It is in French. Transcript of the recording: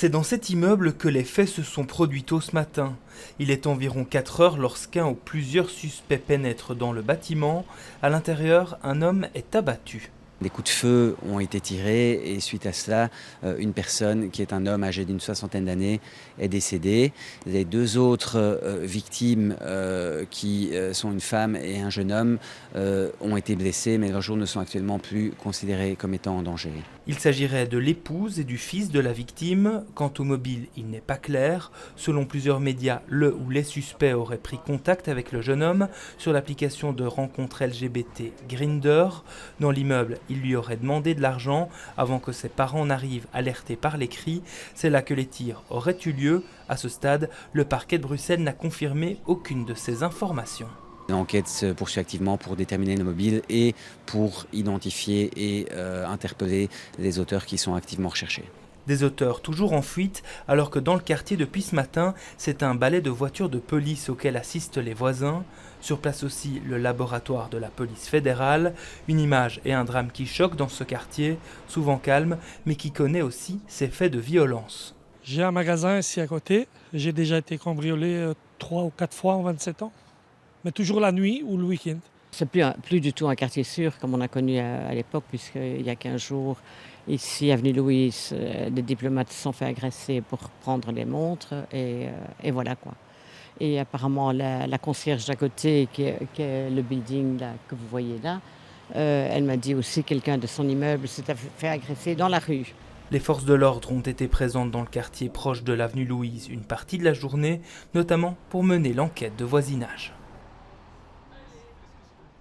C'est dans cet immeuble que les faits se sont produits tôt ce matin. Il est environ 4 heures lorsqu'un ou plusieurs suspects pénètrent dans le bâtiment. À l'intérieur, un homme est abattu. Des coups de feu ont été tirés et suite à cela, une personne qui est un homme âgé d'une 60aine d'années est décédée. Les deux autres victimes qui sont une femme et un jeune homme ont été blessés, mais leurs jours ne sont actuellement plus considérés comme étant en danger. Il s'agirait de l'épouse et du fils de la victime. Quant au mobile, il n'est pas clair. Selon plusieurs médias, le ou les suspects auraient pris contact avec le jeune homme sur l'application de rencontre LGBT Grindr. Dans l'immeuble, il lui aurait demandé de l'argent avant que ses parents n'arrivent alertés par les cris. C'est là que les tirs auraient eu lieu. À ce stade, le parquet de Bruxelles n'a confirmé aucune de ces informations. L'enquête se poursuit activement pour déterminer le mobile et pour identifier et interpeller les auteurs qui sont activement recherchés. Des auteurs toujours en fuite, alors que dans le quartier depuis ce matin, c'est un balai de voitures de police auquel assistent les voisins. Sur place aussi le laboratoire de la police fédérale. Une image et un drame qui choquent dans ce quartier, souvent calme, mais qui connaît aussi ses faits de violence. J'ai un magasin ici à côté. J'ai déjà été cambriolé 3 ou 4 fois en 27 ans. Mais toujours la nuit ou le week-end. C'est plus du tout un quartier sûr comme on a connu à l'époque, puisqu'il y a 15 jours, ici, avenue Louise, des diplomates se sont fait agresser pour prendre les montres et voilà quoi. Et apparemment, la concierge d'à côté, qui est le building là, que vous voyez là, elle m'a dit aussi que quelqu'un de son immeuble s'est fait agresser dans la rue. Les forces de l'ordre ont été présentes dans le quartier proche de l'avenue Louise une partie de la journée, notamment pour mener l'enquête de voisinage.